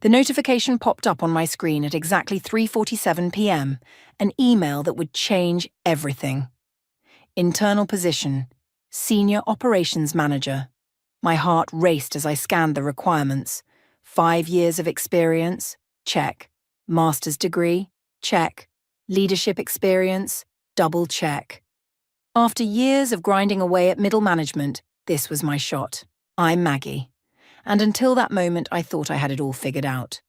The notification popped up on my screen at exactly 3:47 p.m., an email that would change everything. Internal position, Senior Operations Manager. My heart raced as I scanned the requirements. 5 years of experience? Check. Master's degree? Check. Leadership experience? Double check. After years of grinding away at middle management, this was my shot. I'm Maggie. And until that moment, I thought I had it all figured out.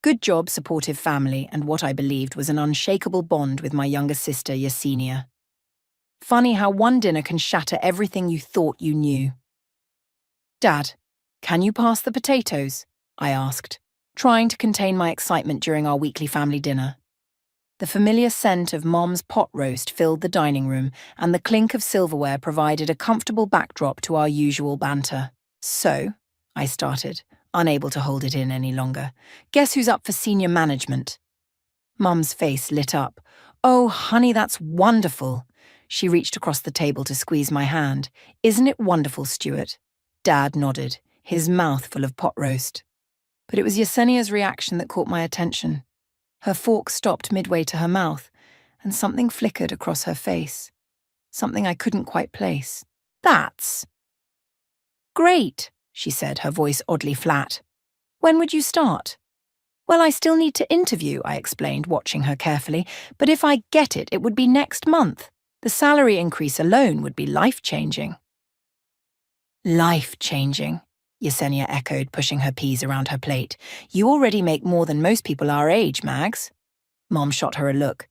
Good job, supportive family, and what I believed was an unshakable bond with my younger sister, Yesenia. Funny how one dinner can shatter everything you thought you knew. Dad, can you pass the potatoes? I asked, trying to contain my excitement during our weekly family dinner. The familiar scent of Mom's pot roast filled the dining room, and the clink of silverware provided a comfortable backdrop to our usual banter. So, I started, unable to hold it in any longer. Guess who's up for senior management? Mum's face lit up. Oh, honey, that's wonderful. She reached across the table to squeeze my hand. Isn't it wonderful, Stuart? Dad nodded, his mouth full of pot roast. But it was Yesenia's reaction that caught my attention. Her fork stopped midway to her mouth, and something flickered across her face. Something I couldn't quite place. That's great, she said, her voice oddly flat. When would you start? Well, I still need to interview, I explained, watching her carefully, but if I get it, it would be next month. The salary increase alone would be life-changing. Life-changing, Yesenia echoed, pushing her peas around her plate. You already make more than most people our age, Mags. Mom shot her a look.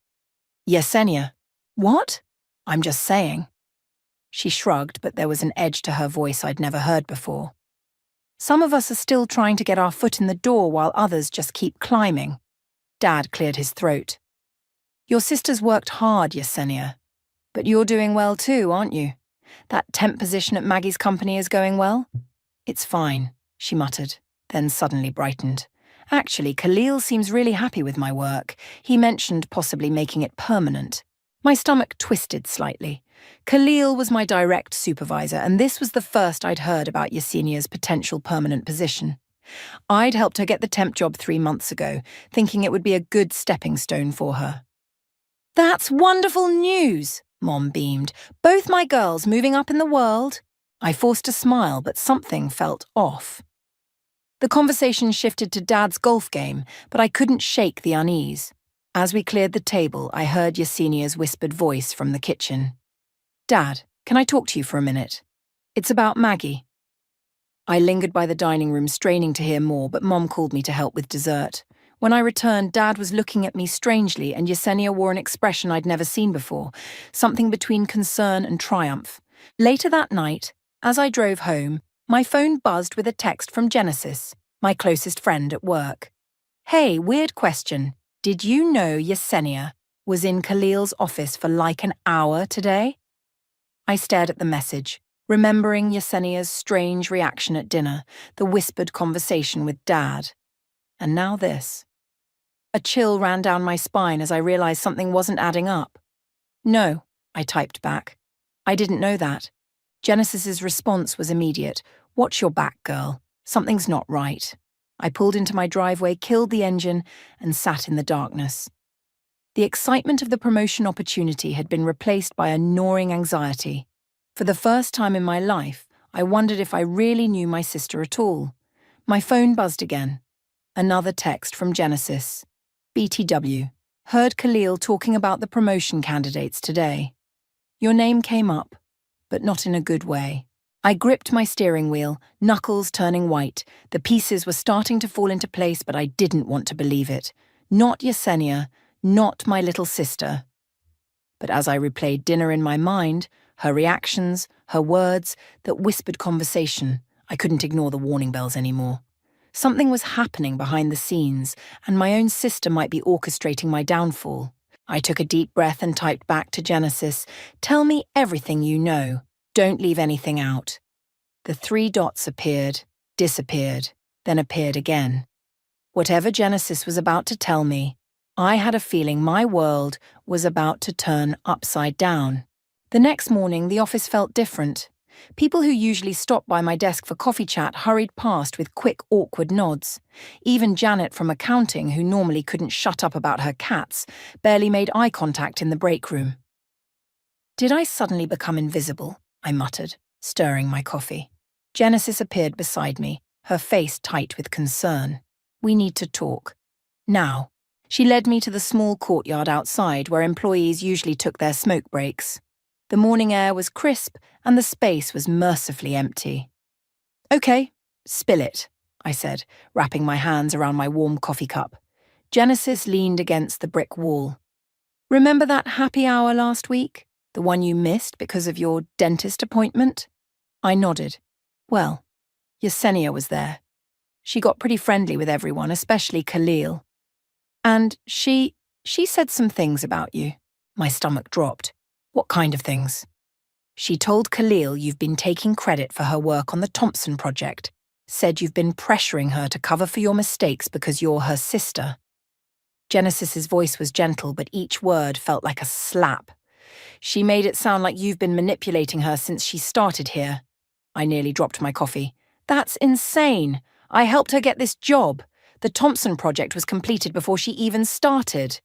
Yesenia. What? I'm just saying. She shrugged, but there was an edge to her voice I'd never heard before. Some of us are still trying to get our foot in the door while others just keep climbing. Dad cleared his throat. Your sister's worked hard, Yesenia. But you're doing well too, aren't you? That temp position at Maggie's company is going well? It's fine, she muttered, then suddenly brightened. Actually, Khalil seems really happy with my work. He mentioned possibly making it permanent. My stomach twisted slightly. Khalil was my direct supervisor, and this was the first I'd heard about Yesenia's potential permanent position. I'd helped her get the temp job 3 months ago, thinking it would be a good stepping stone for her. That's wonderful news, Mom beamed. Both my girls moving up in the world. I forced a smile, but something felt off. The conversation shifted to Dad's golf game, but I couldn't shake the unease. As we cleared the table, I heard Yesenia's whispered voice from the kitchen. Dad, can I talk to you for a minute? It's about Maggie. I lingered by the dining room, straining to hear more, but Mom called me to help with dessert. When I returned, Dad was looking at me strangely, and Yesenia wore an expression I'd never seen before, something between concern and triumph. Later that night, as I drove home, my phone buzzed with a text from Genesis, my closest friend at work. Hey, weird question. Did you know Yesenia was in Khalil's office for like an hour today? I stared at the message, remembering Yesenia's strange reaction at dinner, the whispered conversation with Dad. And now this. A chill ran down my spine as I realized something wasn't adding up. No, I typed back. I didn't know that. Genesis's response was immediate. Watch your back, girl. Something's not right. I pulled into my driveway, killed the engine, and sat in the darkness. The excitement of the promotion opportunity had been replaced by a gnawing anxiety. For the first time in my life, I wondered if I really knew my sister at all. My phone buzzed again. Another text from Genesis. BTW. Heard Khalil talking about the promotion candidates today. Your name came up, but not in a good way. I gripped my steering wheel, knuckles turning white. The pieces were starting to fall into place, but I didn't want to believe it. Not Yesenia, not my little sister. But as I replayed dinner in my mind, her reactions, her words, that whispered conversation, I couldn't ignore the warning bells anymore. Something was happening behind the scenes, and my own sister might be orchestrating my downfall. I took a deep breath and typed back to Genesis, "Tell me everything you know. Don't leave anything out." The 3 dots appeared, disappeared, then appeared again. Whatever Genesis was about to tell me, I had a feeling my world was about to turn upside down. The next morning, the office felt different. People who usually stop by my desk for coffee chat hurried past with quick, awkward nods. Even Janet from accounting, who normally couldn't shut up about her cats, barely made eye contact in the break room. Did I suddenly become invisible? I muttered, stirring my coffee. Genesis appeared beside me, her face tight with concern. We need to talk. Now. She led me to the small courtyard outside where employees usually took their smoke breaks. The morning air was crisp and the space was mercifully empty. Okay, spill it, I said, wrapping my hands around my warm coffee cup. Genesis leaned against the brick wall. Remember that happy hour last week? The one you missed because of your dentist appointment? I nodded. Well, Yesenia was there. She got pretty friendly with everyone, especially Khalil. And she said some things about you. My stomach dropped. What kind of things? She told Khalil you've been taking credit for her work on the Thompson project, said you've been pressuring her to cover for your mistakes because you're her sister. Genesis's voice was gentle, but each word felt like a slap. She made it sound like you've been manipulating her since she started here. I nearly dropped my coffee. That's insane. I helped her get this job. The Thompson project was completed before she even started.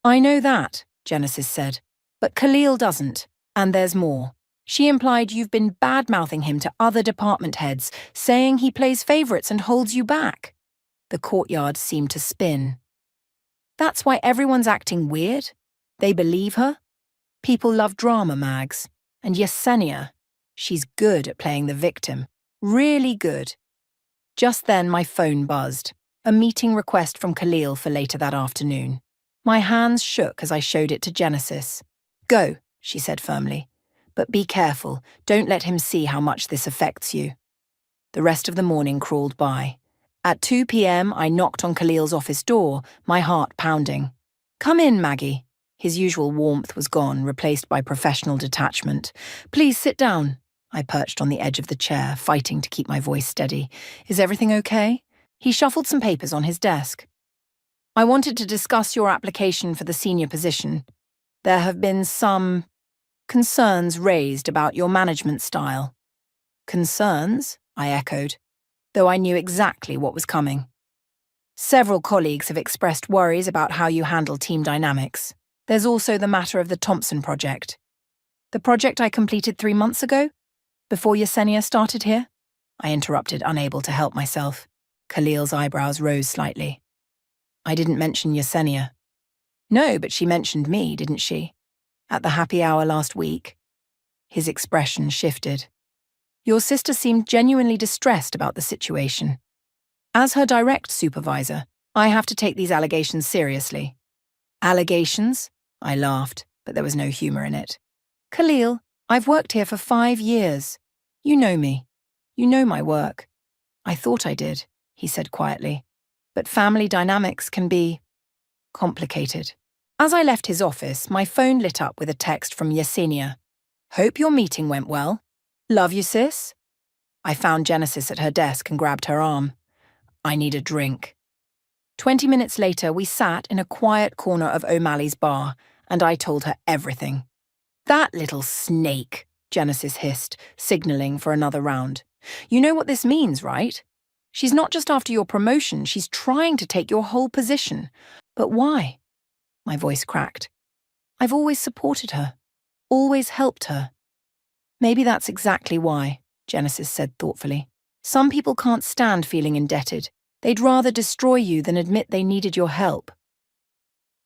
I know that, Genesis said. But Khalil doesn't. And there's more. She implied you've been bad-mouthing him to other department heads, saying he plays favourites and holds you back. The courtyard seemed to spin. That's why everyone's acting weird? They believe her? People love drama, Mags. And Yesenia, she's good at playing the victim. Really good. Just then my phone buzzed. A meeting request from Khalil for later that afternoon. My hands shook as I showed it to Genesis. Go, she said firmly. But be careful. Don't let him see how much this affects you. The rest of the morning crawled by. At 2 p.m, I knocked on Khalil's office door, my heart pounding. Come in, Maggie. His usual warmth was gone, replaced by professional detachment. Please sit down. I perched on the edge of the chair, fighting to keep my voice steady. Is everything okay? He shuffled some papers on his desk. I wanted to discuss your application for the senior position. There have been some concerns raised about your management style. Concerns? I echoed, though I knew exactly what was coming. Several colleagues have expressed worries about how you handle team dynamics. There's also the matter of the Thompson project. The project I completed 3 months ago? Before Yesenia started here? I interrupted, unable to help myself. Khalil's eyebrows rose slightly. I didn't mention Yesenia. No, but she mentioned me, didn't she? At the happy hour last week. His expression shifted. Your sister seemed genuinely distressed about the situation. As her direct supervisor, I have to take these allegations seriously. Allegations? I laughed, but there was no humor in it. Khalil, I've worked here for 5 years. You know me. You know my work. I thought I did, he said quietly. But family dynamics can be complicated. As I left his office, my phone lit up with a text from Yesenia. Hope your meeting went well. Love you, sis. I found Genesis at her desk and grabbed her arm. I need a drink. 20 minutes later, we sat in a quiet corner of O'Malley's bar, and I told her everything. That little snake, Genesis hissed, signalling for another round. You know what this means, right? She's not just after your promotion, she's trying to take your whole position. But why? My voice cracked. I've always supported her, always helped her. Maybe that's exactly why, Genesis said thoughtfully. Some people can't stand feeling indebted. They'd rather destroy you than admit they needed your help.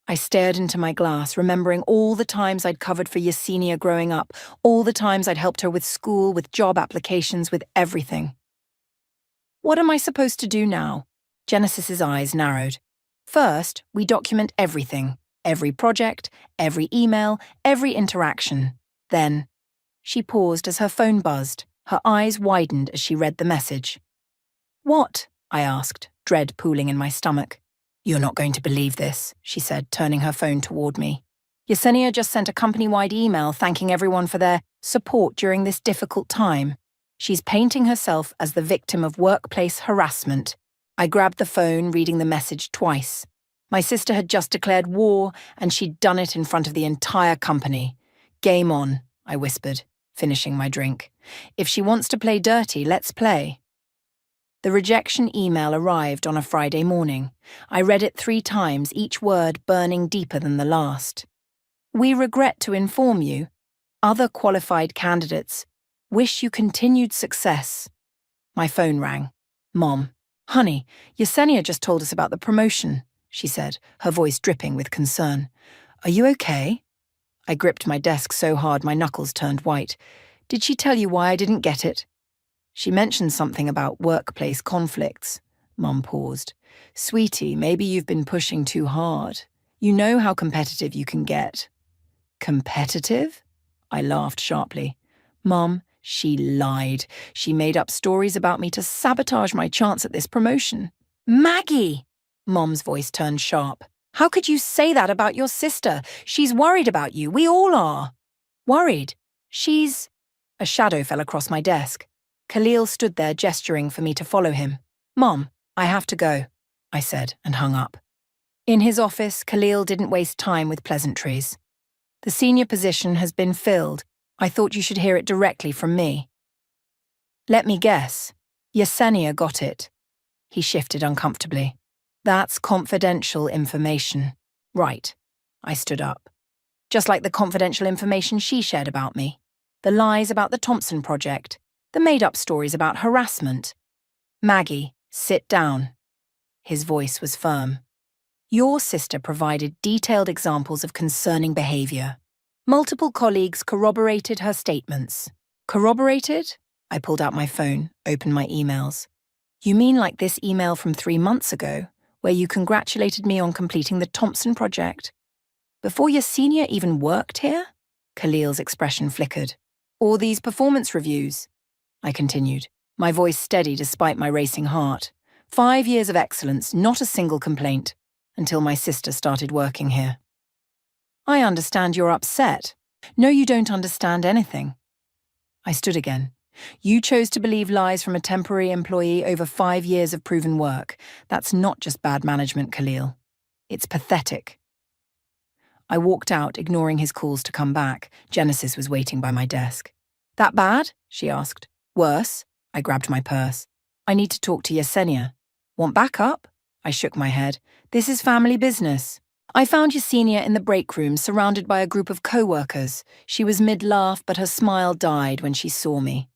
I stared into my glass, remembering all the times I'd covered for Yesenia growing up, all the times I'd helped her with school, with job applications, with everything. What am I supposed to do now? Genesis's eyes narrowed. First, we document everything, every project, every email, every interaction. Then, she paused as her phone buzzed. Her eyes widened as she read the message. What? I asked, dread pooling in my stomach. You're not going to believe this, she said, turning her phone toward me. Yesenia just sent a company-wide email thanking everyone for their support during this difficult time. She's painting herself as the victim of workplace harassment. I grabbed the phone, reading the message twice. My sister had just declared war, and she'd done it in front of the entire company. Game on, I whispered. finishing my drink. If she wants to play dirty, let's play. The rejection email arrived on a Friday morning. I read it 3 times, each word burning deeper than the last. We regret to inform you, other qualified candidates wish you continued success. My phone rang. Mom. Honey, Yesenia just told us about the promotion, she said, her voice dripping with concern. Are you okay? I gripped my desk so hard my knuckles turned white. Did she tell you why I didn't get it? She mentioned something about workplace conflicts. Mum paused. Sweetie, maybe you've been pushing too hard. You know how competitive you can get. Competitive? I laughed sharply. Mum, she lied. She made up stories about me to sabotage my chance at this promotion. Maggie! Mom's voice turned sharp. How could you say that about your sister? She's worried about you. We all are. Worried? She's... A shadow fell across my desk. Khalil stood there gesturing for me to follow him. Mom, I have to go, I said and hung up. In his office, Khalil didn't waste time with pleasantries. The senior position has been filled. I thought you should hear it directly from me. Let me guess. Yesenia got it. He shifted uncomfortably. That's confidential information. Right. I stood up. Just like the confidential information she shared about me. The lies about the Thompson project. The made-up stories about harassment. Maggie, sit down. His voice was firm. Your sister provided detailed examples of concerning behavior. Multiple colleagues corroborated her statements. Corroborated? I pulled out my phone, opened my emails. You mean like this email from 3 months ago, where you congratulated me on completing the Thompson project? Before Yesenia even worked here? Khalil's expression flickered. Or these performance reviews? I continued, my voice steady despite my racing heart. 5 years of excellence, not a single complaint, until my sister started working here. I understand you're upset. No, you don't understand anything. I stood again. You chose to believe lies from a temporary employee over 5 years of proven work. That's not just bad management, Khalil. It's pathetic. I walked out, ignoring his calls to come back. Genesis was waiting by my desk. That bad? She asked. Worse? I grabbed my purse. I need to talk to Yesenia. Want backup? I shook my head. This is family business. I found Yesenia in the break room, surrounded by a group of co-workers. She was mid-laugh, but her smile died when she saw me.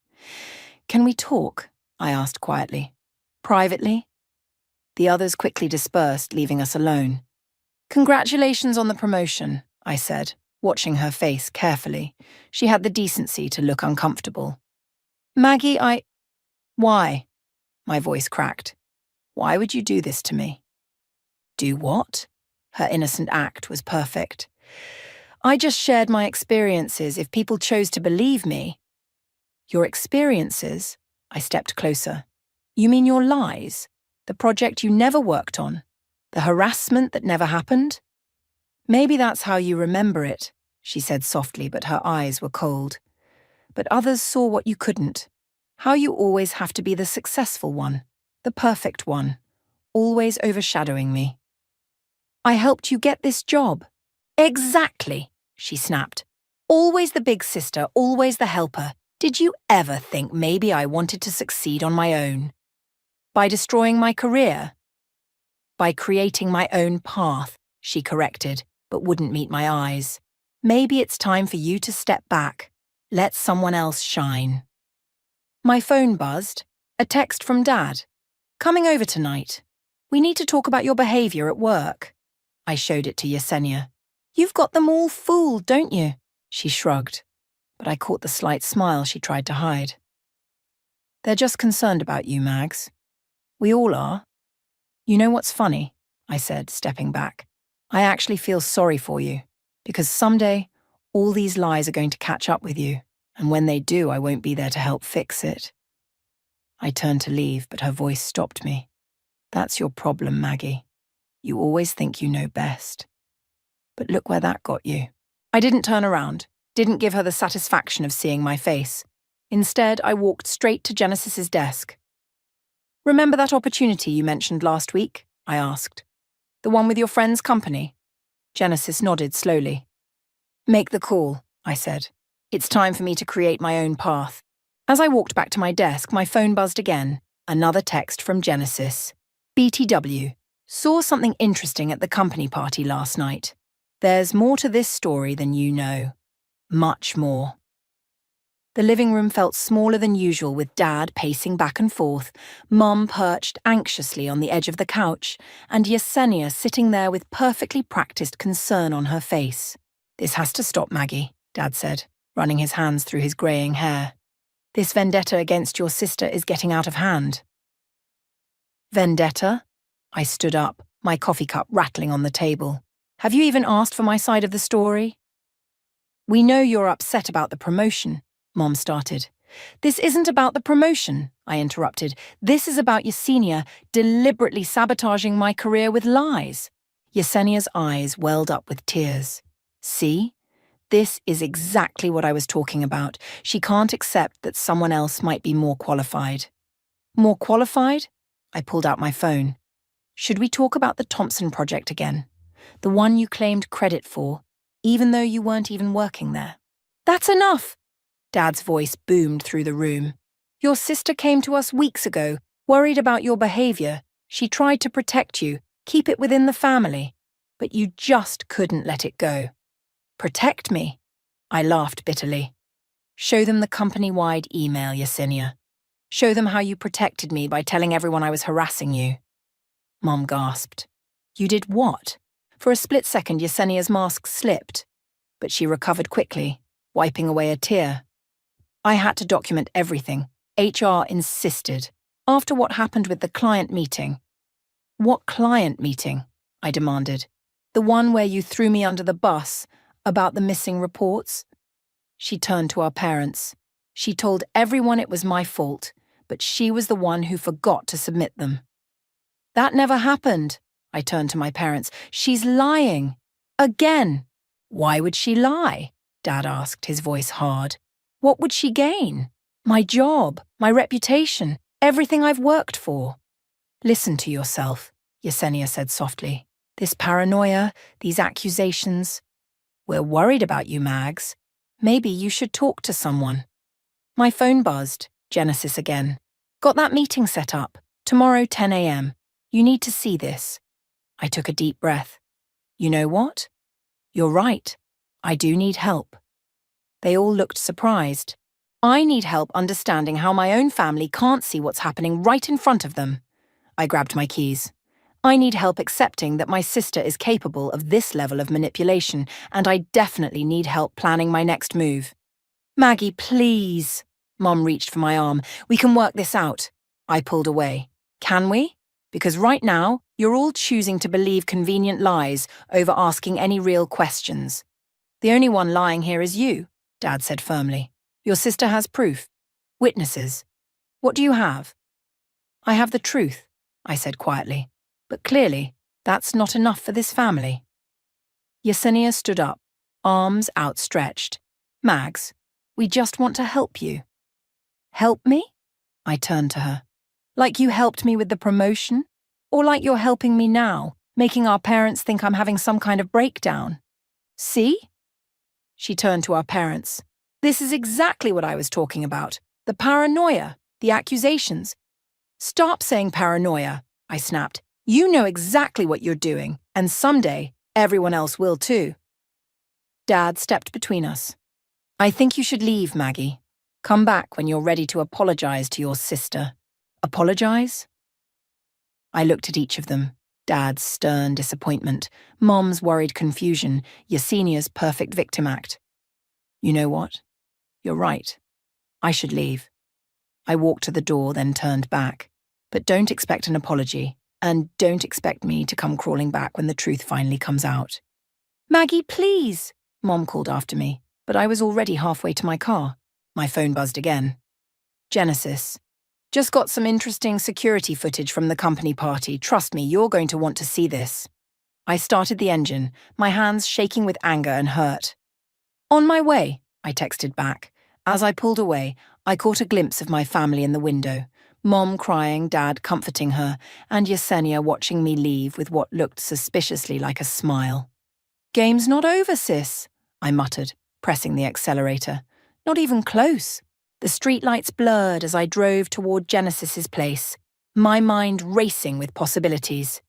Can we talk? I asked quietly. Privately? The others quickly dispersed, leaving us alone. Congratulations on the promotion, I said, watching her face carefully. She had the decency to look uncomfortable. Maggie, Why? My voice cracked. Why would you do this to me? Do what? Her innocent act was perfect. I just shared my experiences if people chose to believe me. Your experiences? I stepped closer. You mean your lies? The project you never worked on? The harassment that never happened? Maybe that's how you remember it, she said softly, but her eyes were cold. But others saw what you couldn't. How you always have to be the successful one, the perfect one, always overshadowing me. I helped you get this job. Exactly, she snapped. Always the big sister, always the helper. Did you ever think maybe I wanted to succeed on my own? By destroying my career? By creating my own path, she corrected, but wouldn't meet my eyes. Maybe it's time for you to step back. Let someone else shine. My phone buzzed. A text from Dad. Coming over tonight. We need to talk about your behavior at work. I showed it to Yesenia. You've got them all fooled, don't you? She shrugged, but I caught the slight smile she tried to hide. They're just concerned about you, Mags. We all are. You know what's funny? I said, stepping back. I actually feel sorry for you, because someday all these lies are going to catch up with you, and when they do, I won't be there to help fix it. I turned to leave, but her voice stopped me. That's your problem, Maggie. You always think you know best. But look where that got you. I didn't turn around, didn't give her the satisfaction of seeing my face. Instead, I walked straight to Genesis's desk. Remember that opportunity you mentioned last week? I asked. The one with your friend's company? Genesis nodded slowly. Make the call, I said. It's time for me to create my own path. As I walked back to my desk, my phone buzzed again. Another text from Genesis. BTW. Saw something interesting at the company party last night. There's more to this story than you know. Much more. The living room felt smaller than usual with Dad pacing back and forth, Mum perched anxiously on the edge of the couch, and Yesenia sitting there with perfectly practiced concern on her face. This has to stop, Maggie, Dad said, running his hands through his greying hair. This vendetta against your sister is getting out of hand. Vendetta? I stood up, my coffee cup rattling on the table. Have you even asked for my side of the story? We know you're upset about the promotion, Mom started. This isn't about the promotion, I interrupted. This is about Yesenia deliberately sabotaging my career with lies. Yesenia's eyes welled up with tears. See? This is exactly what I was talking about. She can't accept that someone else might be more qualified. More qualified? I pulled out my phone. Should we talk about the Thompson project again? The one you claimed credit for, even though you weren't even working there. That's enough! Dad's voice boomed through the room. Your sister came to us weeks ago, worried about your behavior. She tried to protect you, keep it within the family. But you just couldn't let it go. Protect me? I laughed bitterly. Show them the company-wide email, Yesenia. Show them how you protected me by telling everyone I was harassing you. Mom gasped. You did what? For a split second, Yesenia's mask slipped, but she recovered quickly, wiping away a tear. I had to document everything. HR insisted. After what happened with the client meeting. What client meeting? I demanded. The one where you threw me under the bus about the missing reports? She turned to our parents. She told everyone it was my fault, but she was the one who forgot to submit them. That never happened. I turned to my parents. She's lying. Again. Why would she lie? Dad asked, his voice hard. What would she gain? My job, my reputation, everything I've worked for. Listen to yourself, Yesenia said softly. This paranoia, these accusations. We're worried about you, Mags. Maybe you should talk to someone. My phone buzzed. Genesis again. Got that meeting set up. Tomorrow, 10 a.m. You need to see this. I took a deep breath. You know what? You're right. I do need help. They all looked surprised. I need help understanding how my own family can't see what's happening right in front of them. I grabbed my keys. I need help accepting that my sister is capable of this level of manipulation, and I definitely need help planning my next move. Maggie, please. Mom reached for my arm. We can work this out. I pulled away. Can we? Because right now, you're all choosing to believe convenient lies over asking any real questions. The only one lying here is you, Dad said firmly. Your sister has proof. Witnesses. What do you have? I have the truth, I said quietly. But clearly, that's not enough for this family. Yesenia stood up, arms outstretched. Mags, we just want to help you. Help me? I turned to her. Like you helped me with the promotion? Or like you're helping me now, making our parents think I'm having some kind of breakdown? See? She turned to our parents. This is exactly what I was talking about. The paranoia, the accusations. Stop saying paranoia, I snapped. You know exactly what you're doing, and someday, everyone else will too. Dad stepped between us. I think you should leave, Maggie. Come back when you're ready to apologize to your sister. Apologize? I looked at each of them. Dad's stern disappointment, Mom's worried confusion, Yesenia's perfect victim act. You know what? You're right. I should leave. I walked to the door, then turned back. But don't expect an apology, and don't expect me to come crawling back when the truth finally comes out. Maggie, please, Mom called after me, but I was already halfway to my car. My phone buzzed again. Genesis. Just got some interesting security footage from the company party. Trust me, you're going to want to see this. I started the engine, my hands shaking with anger and hurt. On my way, I texted back. As I pulled away, I caught a glimpse of my family in the window. Mom crying, Dad comforting her, and Yesenia watching me leave with what looked suspiciously like a smile. Game's not over, sis, I muttered, pressing the accelerator. Not even close. The streetlights blurred as I drove toward Genesis's place, my mind racing with possibilities.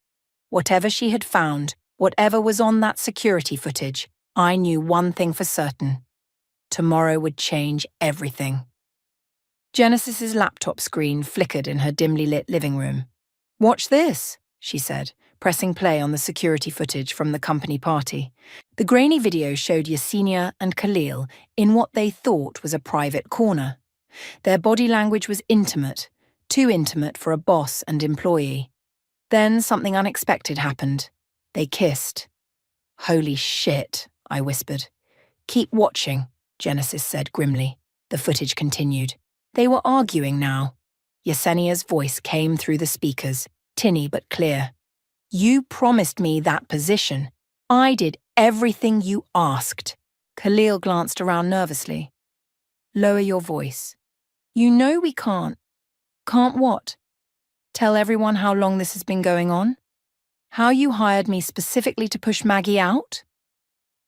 Whatever she had found, whatever was on that security footage, I knew one thing for certain. Tomorrow would change everything. Genesis's laptop screen flickered in her dimly lit living room. "Watch this," she said, pressing play on the security footage from the company party. The grainy video showed Yesenia and Khalil in what they thought was a private corner. Their body language was intimate, too intimate for a boss and employee. Then something unexpected happened. They kissed. "Holy shit," I whispered. "Keep watching," Genesis said grimly. The footage continued. They were arguing now. Yesenia's voice came through the speakers, tinny but clear. "You promised me that position. I did everything you asked." Khalil glanced around nervously. "Lower your voice. You know we can't." "Can't what?" "Tell everyone how long this has been going on? How you hired me specifically to push Maggie out?"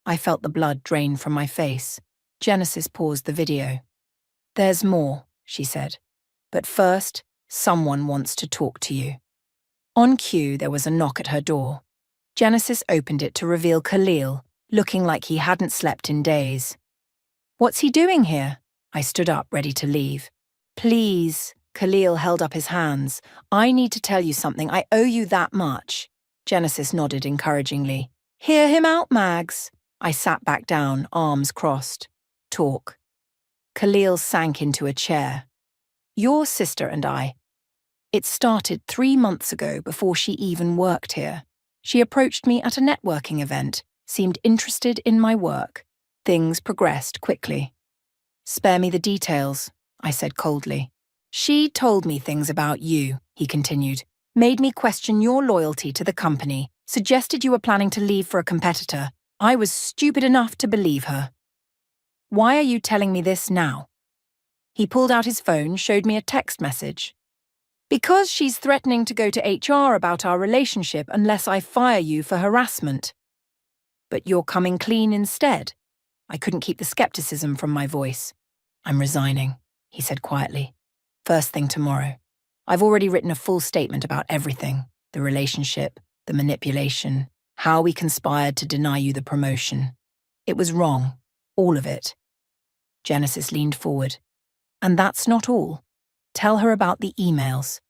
I felt the blood drain from my face. Genesis paused the video. "There's more," she said. "But first, someone wants to talk to you." On cue, there was a knock at her door. Genesis opened it to reveal Khalil, looking like he hadn't slept in days. "What's he doing here?" I stood up, ready to leave. "Please," Khalil held up his hands. "I need to tell you something. I owe you that much." Genesis nodded encouragingly. "Hear him out, Mags." I sat back down, arms crossed. "Talk." Khalil sank into a chair. "Your sister and I. It started 3 months ago before she even worked here. She approached me at a networking event, seemed interested in my work. Things progressed quickly." "Spare me the details," I said coldly. "She told me things about you," he continued, "made me question your loyalty to the company, suggested you were planning to leave for a competitor. I was stupid enough to believe her." "Why are you telling me this now?" He pulled out his phone, showed me a text message. "Because she's threatening to go to HR about our relationship unless I fire you for harassment." "But you're coming clean instead?" I couldn't keep the skepticism from my voice. "I'm resigning," he said quietly. "First thing tomorrow. I've already written a full statement about everything. The relationship, the manipulation, how we conspired to deny you the promotion. It was wrong. All of it." Genesis leaned forward. "And that's not all. Tell her about the emails."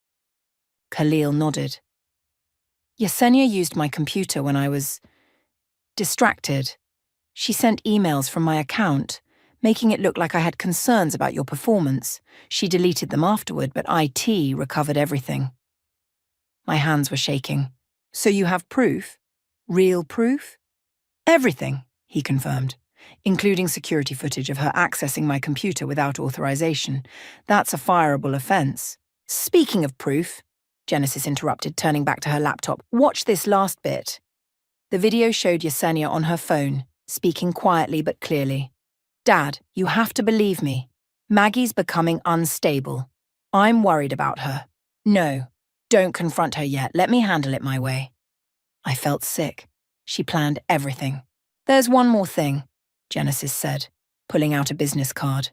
Khalil nodded. "Yesenia used my computer when I was distracted. She sent emails from my account, making it look like I had concerns about your performance. She deleted them afterward, but IT recovered everything." My hands were shaking. "So you have proof? Real proof?" "Everything," he confirmed, "including security footage of her accessing my computer without authorization. That's a fireable offense." "Speaking of proof," Genesis interrupted, turning back to her laptop, "watch this last bit." The video showed Yesenia on her phone, speaking quietly but clearly. "Dad, you have to believe me. Maggie's becoming unstable. I'm worried about her. No, don't confront her yet. Let me handle it my way." I felt sick. She planned everything. "There's one more thing," Genesis said, pulling out a business card.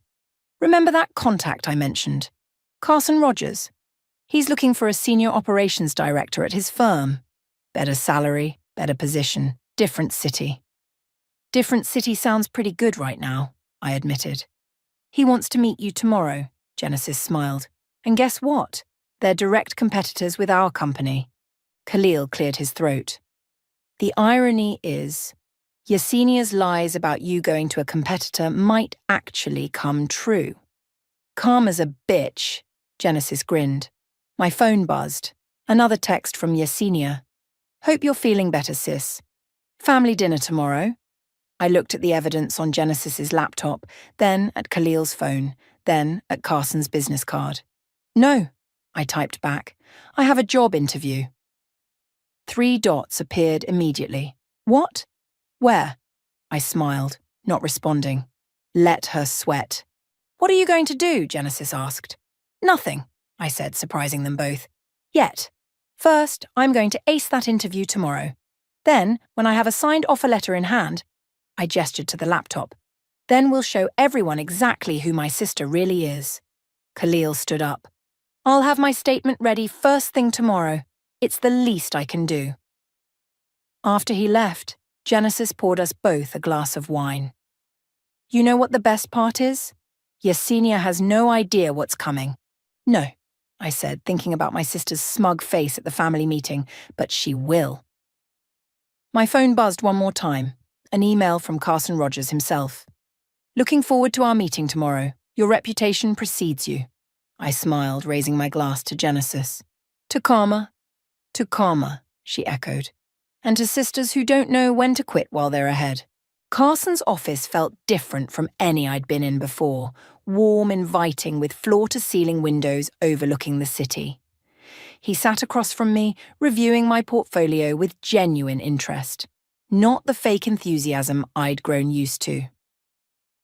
"Remember that contact I mentioned? Carson Rogers. He's looking for a senior operations director at his firm. Better salary, better position, different city." "Different city sounds pretty good right now," I admitted. "He wants to meet you tomorrow," Genesis smiled. "And guess what? They're direct competitors with our company." Khalil cleared his throat. "The irony is, Yesenia's lies about you going to a competitor might actually come true." "Calm as a bitch," Genesis grinned. My phone buzzed. Another text from Yesenia. "Hope you're feeling better, sis. Family dinner tomorrow." I looked at the evidence on Genesis's laptop, then at Khalil's phone, then at Carson's business card. "No," I typed back. "I have a job interview." 3 dots appeared immediately. "What? Where?" I smiled, not responding. Let her sweat. "What are you going to do?" Genesis asked. "Nothing," I said, surprising them both. "Yet. First, I'm going to ace that interview tomorrow. Then, when I have a signed offer letter in hand," I gestured to the laptop, Then we'll show everyone exactly who my sister really is. Khalil stood up. I'll have my statement ready first thing tomorrow. It's the least I can do. After he left, Genesis poured us both a glass of wine. You know what the best part is? Yesenia has no idea what's coming. No, I said, thinking about my sister's smug face at the family meeting, but she will. My phone buzzed one more time, an email from Carson Rogers himself. Looking forward to our meeting tomorrow. Your reputation precedes you. I smiled, raising my glass to Genesis. To karma, she echoed. And to sisters who don't know when to quit while they're ahead. Carson's office felt different from any I'd been in before, warm, inviting, with floor-to-ceiling windows overlooking the city. He sat across from me, reviewing my portfolio with genuine interest, not the fake enthusiasm I'd grown used to.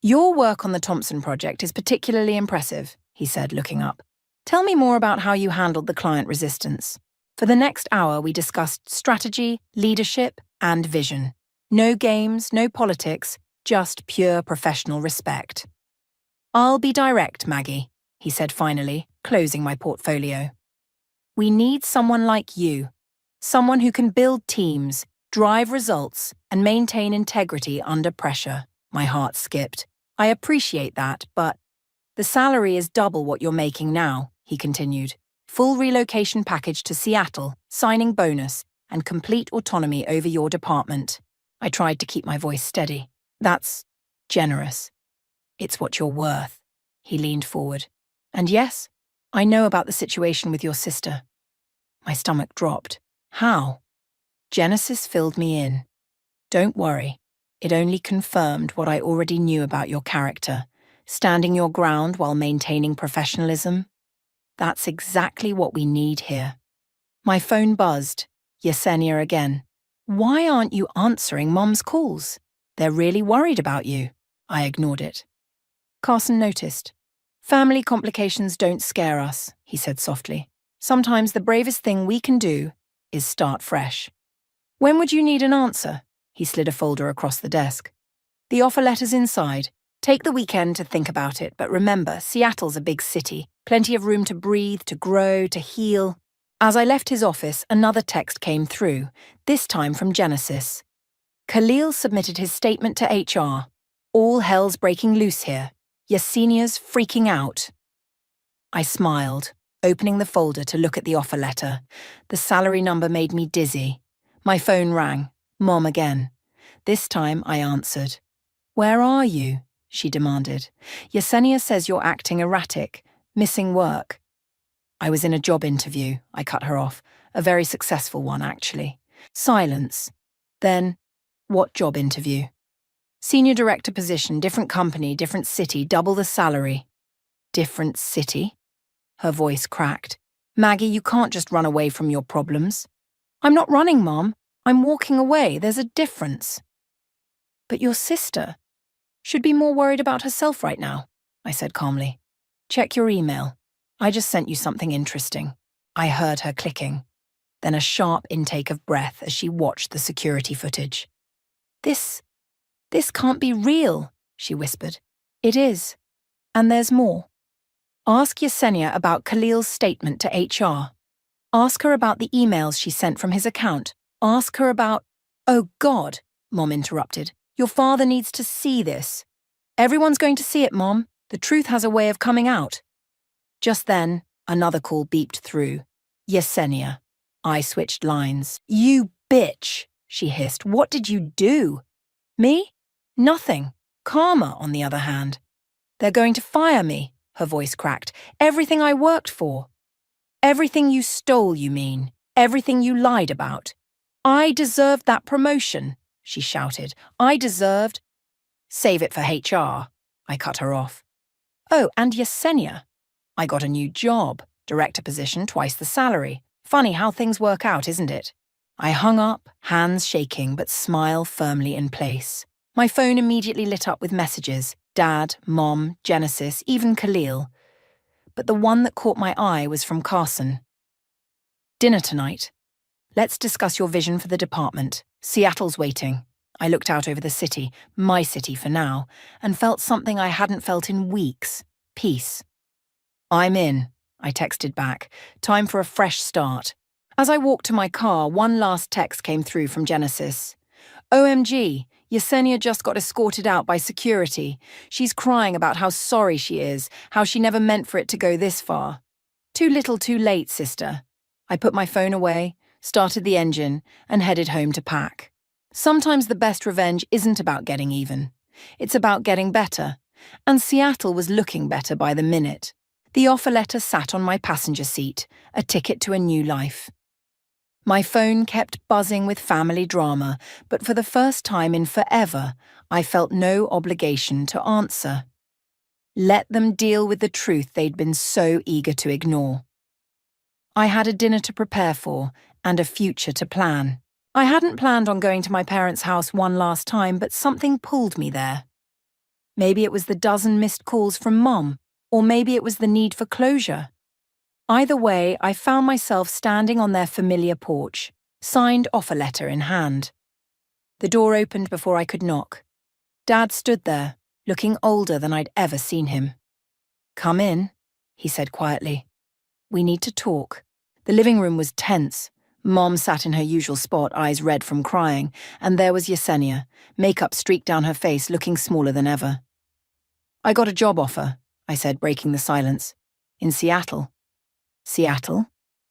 Your work on the Thompson project is particularly impressive, he said, looking up. Tell me more about how you handled the client resistance. For the next hour, we discussed strategy, leadership, and vision. No games, no politics, just pure professional respect. I'll be direct, Maggie, he said finally, closing my portfolio. We need someone like you, someone who can build teams, drive results, and maintain integrity under pressure. My heart skipped. I appreciate that, but the salary is double what you're making now, he continued. Full relocation package to Seattle, signing bonus, and complete autonomy over your department. I tried to keep my voice steady. That's generous. It's what you're worth. He leaned forward. And yes, I know about the situation with your sister. My stomach dropped. How? Genesis filled me in. Don't worry. It only confirmed what I already knew about your character, standing your ground while maintaining professionalism. That's exactly what we need here. My phone buzzed. Yesenia again. Why aren't you answering Mom's calls? They're really worried about you. I ignored it. Carson noticed. Family complications don't scare us, he said softly. Sometimes the bravest thing we can do is start fresh. When would you need an answer? He slid a folder across the desk. The offer letter's inside. Take the weekend to think about it, but remember, Seattle's a big city. Plenty of room to breathe, to grow, to heal. As I left his office, another text came through, this time from Genesis. Khalil submitted his statement to HR. All hell's breaking loose here. Yesenia's freaking out. I smiled, opening the folder to look at the offer letter. The salary number made me dizzy. My phone rang. Mom again. This time I answered. Where are you? She demanded. Yesenia says you're acting erratic, missing work. I was in a job interview, I cut her off. A very successful one, actually. Silence. Then, what job interview? Senior director position, different company, different city, double the salary. Different city? Her voice cracked. Maggie, you can't just run away from your problems. I'm not running, Mom. I'm walking away. There's a difference. But your sister should be more worried about herself right now, I said calmly. Check your email. I just sent you something interesting. I heard her clicking, then a sharp intake of breath as she watched the security footage. This can't be real, she whispered. It is. And there's more. Ask Yesenia about Khalil's statement to HR. Ask her about the emails she sent from his account. Ask her about... Oh, God, Mom interrupted. Your father needs to see this. Everyone's going to see it, Mom. The truth has a way of coming out. Just then, another call beeped through. Yesenia. I switched lines. You bitch, she hissed. What did you do? Me? Nothing. Karma, on the other hand. They're going to fire me, her voice cracked. Everything I worked for. Everything you stole, you mean. Everything you lied about. I deserved that promotion, she shouted. I deserved... Save it for HR, I cut her off. Oh, and Yesenia. I got a new job, director position, twice the salary. Funny how things work out, isn't it? I hung up, hands shaking, but smile firmly in place. My phone immediately lit up with messages. Dad, Mom, Genesis, even Khalil. But the one that caught my eye was from Carson. Dinner tonight. Let's discuss your vision for the department. Seattle's waiting. I looked out over the city, my city for now, and felt something I hadn't felt in weeks. Peace. I'm in, I texted back. Time for a fresh start. As I walked to my car, one last text came through from Genesis. OMG, Yesenia just got escorted out by security. She's crying about how sorry she is, how she never meant for it to go this far. Too little too late, sister. I put my phone away, started the engine, and headed home to pack. Sometimes the best revenge isn't about getting even. It's about getting better. And Seattle was looking better by the minute. The offer letter sat on my passenger seat, a ticket to a new life. My phone kept buzzing with family drama, but for the first time in forever, I felt no obligation to answer. Let them deal with the truth they'd been so eager to ignore. I had a dinner to prepare for and a future to plan. I hadn't planned on going to my parents' house one last time, but something pulled me there. Maybe it was the dozen missed calls from Mom, or maybe it was the need for closure. Either way, I found myself standing on their familiar porch, signed offer letter in hand. The door opened before I could knock. Dad stood there, looking older than I'd ever seen him. Come in, he said quietly. We need to talk. The living room was tense. Mom sat in her usual spot, eyes red from crying, and there was Yesenia, makeup streaked down her face, looking smaller than ever. I got a job offer, I said, breaking the silence. In Seattle. Seattle?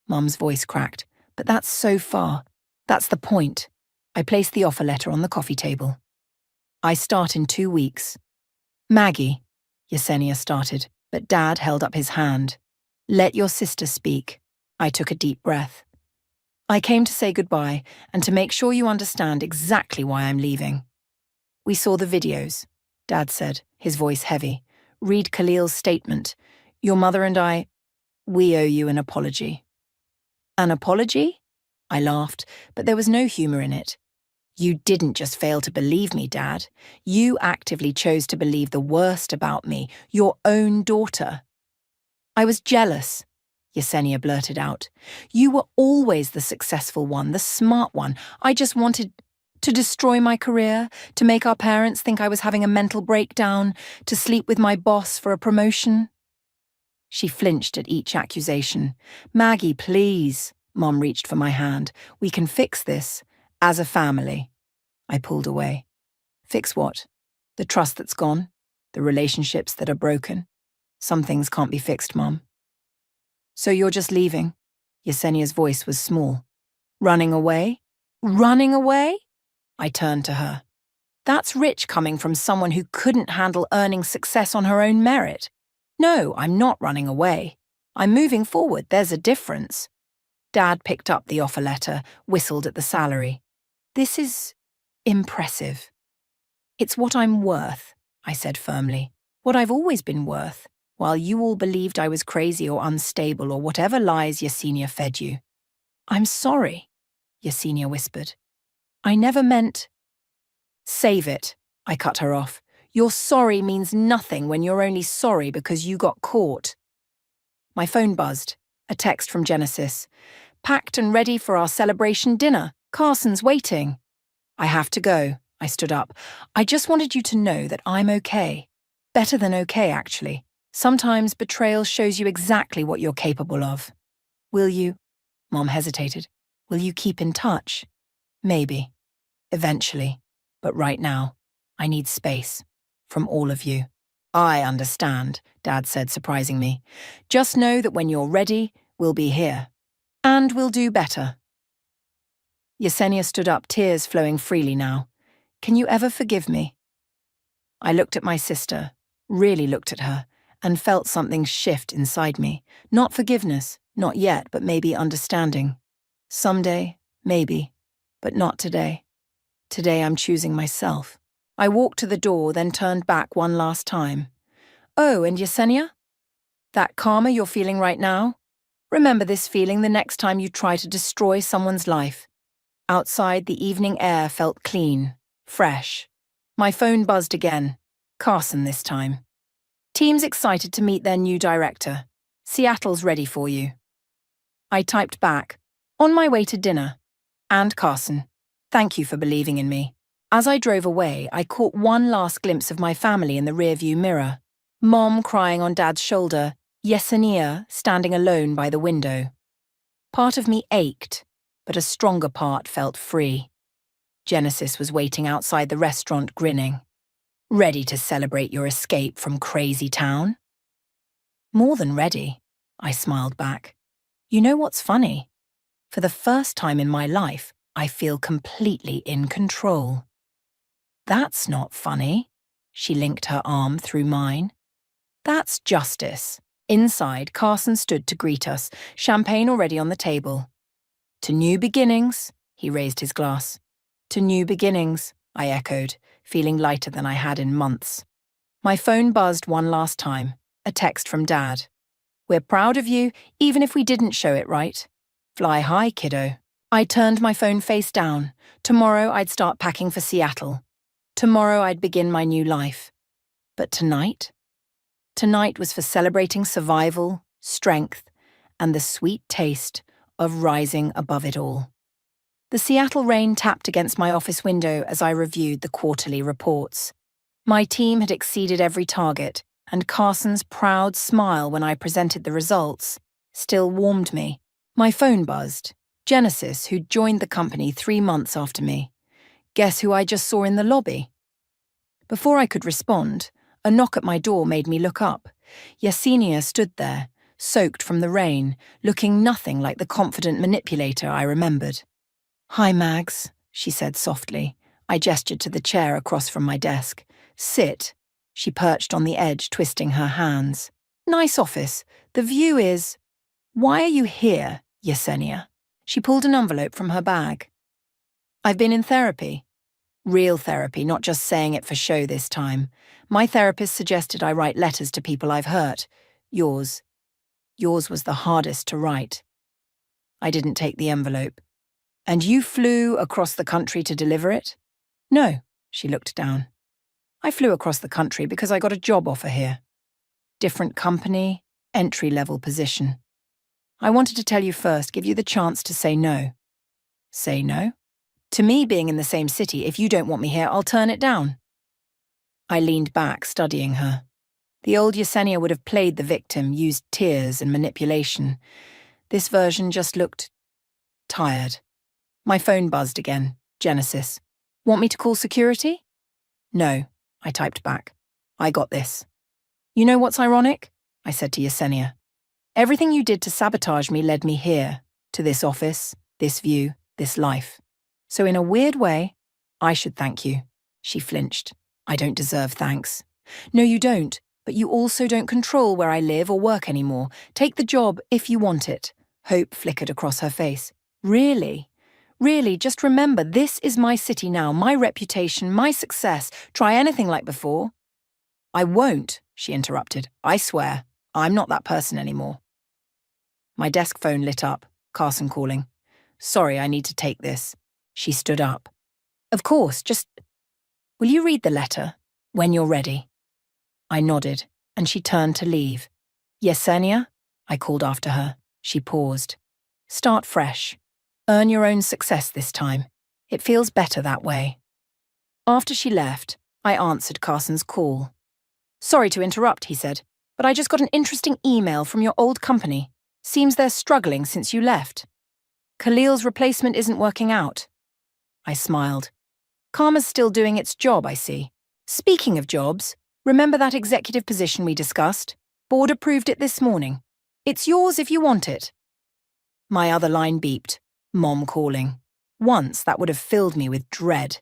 Mum's voice cracked. But that's so far. That's the point. I placed the offer letter on the coffee table. I start in 2 weeks. Maggie, Yesenia started, but Dad held up his hand. Let your sister speak. I took a deep breath. I came to say goodbye and to make sure you understand exactly why I'm leaving. We saw the videos, Dad said, his voice heavy. Read Khalil's statement. Your mother and I, we owe you an apology. An apology? I laughed, but there was no humor in it. You didn't just fail to believe me, Dad. You actively chose to believe the worst about me, your own daughter. I was jealous, Yesenia blurted out. You were always the successful one, the smart one. I just wanted to destroy my career, to make our parents think I was having a mental breakdown, to sleep with my boss for a promotion. She flinched at each accusation. Maggie, please. Mom reached for my hand. We can fix this. As a family. I pulled away. Fix what? The trust that's gone? The relationships that are broken? Some things can't be fixed, Mom. So you're just leaving? Yesenia's voice was small. Running away? Running away? I turned to her. That's rich coming from someone who couldn't handle earning success on her own merit. No, I'm not running away. I'm moving forward, there's a difference. Dad picked up the offer letter, whistled at the salary. This is impressive. It's what I'm worth, I said firmly. What I've always been worth, while you all believed I was crazy or unstable or whatever lies Yesenia fed you. I'm sorry, Yesenia whispered. I never meant... Save it, I cut her off. Your sorry means nothing when you're only sorry because you got caught. My phone buzzed. A text from Genesis. Packed and ready for our celebration dinner. Carson's waiting. I have to go. I stood up. I just wanted you to know that I'm okay. Better than okay, actually. Sometimes betrayal shows you exactly what you're capable of. Will you? Mom hesitated. Will you keep in touch? Maybe. Eventually. But right now, I need space. From all of you. I understand, Dad said, surprising me. Just know that when you're ready, we'll be here. And we'll do better. Yesenia stood up, tears flowing freely now. Can you ever forgive me? I looked at my sister, really looked at her, and felt something shift inside me. Not forgiveness, not yet, but maybe understanding. Someday, maybe, but not today. Today I'm choosing myself. I walked to the door, then turned back one last time. Oh, and Yesenia? That karma you're feeling right now? Remember this feeling the next time you try to destroy someone's life. Outside, the evening air felt clean, fresh. My phone buzzed again. Carson this time. Team's excited to meet their new director. Seattle's ready for you. I typed back. On my way to dinner. And Carson, thank you for believing in me. As I drove away, I caught one last glimpse of my family in the rearview mirror. Mom crying on Dad's shoulder, Yesenia standing alone by the window. Part of me ached, but a stronger part felt free. Genesis was waiting outside the restaurant grinning. Ready to celebrate your escape from crazy town? More than ready, I smiled back. You know what's funny? For the first time in my life, I feel completely in control. That's not funny. She linked her arm through mine. That's justice. Inside, Carson stood to greet us, champagne already on the table. To new beginnings, he raised his glass. To new beginnings, I echoed, feeling lighter than I had in months. My phone buzzed one last time, a text from Dad. We're proud of you, even if we didn't show it right. Fly high, kiddo. I turned my phone face down. Tomorrow I'd start packing for Seattle. Tomorrow I'd begin my new life. But tonight? Tonight was for celebrating survival, strength, and the sweet taste of rising above it all. The Seattle rain tapped against my office window as I reviewed the quarterly reports. My team had exceeded every target, and Carson's proud smile when I presented the results still warmed me. My phone buzzed. Genesis, who'd joined the company 3 months after me. Guess who I just saw in the lobby? Before I could respond, a knock at my door made me look up. Yesenia stood there, soaked from the rain, looking nothing like the confident manipulator I remembered. Hi, Mags, she said softly. I gestured to the chair across from my desk. Sit. She perched on the edge, twisting her hands. Nice office. The view is... Why are you here, Yesenia? She pulled an envelope from her bag. I've been in therapy. Real therapy, not just saying it for show this time. My therapist suggested I write letters to people I've hurt. Yours. Yours was the hardest to write. I didn't take the envelope. And you flew across the country to deliver it? No, she looked down. I flew across the country because I got a job offer here. Different company, entry-level position. I wanted to tell you first, give you the chance to say no. Say no? To me being in the same city, if you don't want me here, I'll turn it down. I leaned back, studying her. The old Yesenia would have played the victim, used tears and manipulation. This version just looked tired. My phone buzzed again. Genesis. Want me to call security? No, I typed back. I got this. You know what's ironic? I said to Yesenia. Everything you did to sabotage me led me here, to this office, this view, this life. So in a weird way, I should thank you. She flinched. I don't deserve thanks. No, you don't, but you also don't control where I live or work anymore. Take the job if you want it. Hope flickered across her face. Really? Really, just remember, this is my city now, my reputation, my success. Try anything like before. I won't, she interrupted. I swear, I'm not that person anymore. My desk phone lit up, Carson calling. Sorry, I need to take this. She stood up. Of course, just... Will you read the letter? When you're ready. I nodded, and she turned to leave. Yesenia? I called after her. She paused. Start fresh. Earn your own success this time. It feels better that way. After she left, I answered Carson's call. Sorry to interrupt, he said, but I just got an interesting email from your old company. Seems they're struggling since you left. Khalil's replacement isn't working out. I smiled. Karma's still doing its job, I see. Speaking of jobs, remember that executive position we discussed? Board approved it this morning. It's yours if you want it. My other line beeped. Mom calling. Once that would have filled me with dread.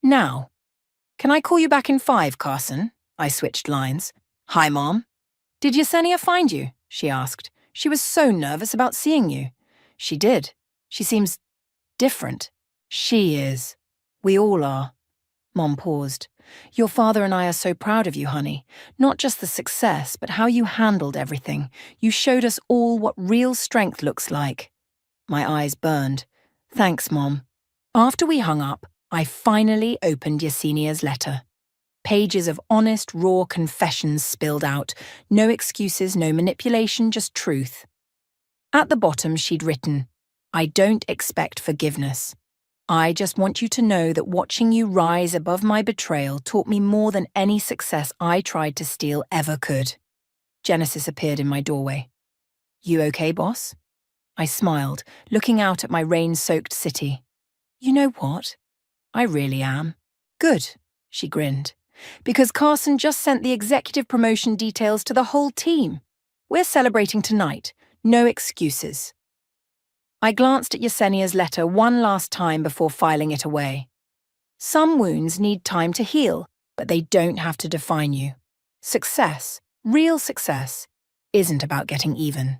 Now. Can I call you back in 5, Carson? I switched lines. Hi, Mom. Did Yesenia find you? She asked. She was so nervous about seeing you. She did. She seems different. She is. We all are. Mom paused. Your father and I are so proud of you, honey. Not just the success, but how you handled everything. You showed us all what real strength looks like. My eyes burned. Thanks, Mom. After we hung up, I finally opened Yesenia's letter. Pages of honest, raw confessions spilled out. No excuses, no manipulation, just truth. At the bottom, she'd written, I don't expect forgiveness. I just want you to know that watching you rise above my betrayal taught me more than any success I tried to steal ever could. Genesis appeared in my doorway. You okay, boss? I smiled, looking out at my rain-soaked city. You know what? I really am. Good, she grinned. Because Carson just sent the executive promotion details to the whole team. We're celebrating tonight. No excuses. I glanced at Yesenia's letter one last time before filing it away. Some wounds need time to heal, but they don't have to define you. Success, real success, isn't about getting even.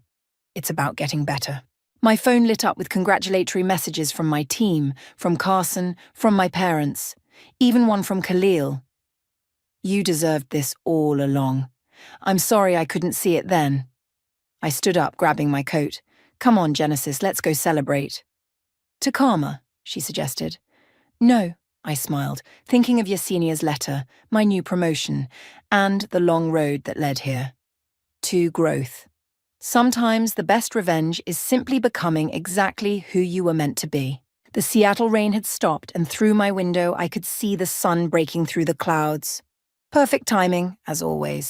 It's about getting better. My phone lit up with congratulatory messages from my team, from Carson, from my parents, even one from Khalil. You deserved this all along. I'm sorry I couldn't see it then. I stood up, grabbing my coat. Come on, Genesis, let's go celebrate. To Karma, she suggested. No, I smiled, thinking of Yesenia's letter, my new promotion, and the long road that led here. To growth. Sometimes the best revenge is simply becoming exactly who you were meant to be. The Seattle rain had stopped, and through my window I could see the sun breaking through the clouds. Perfect timing, as always.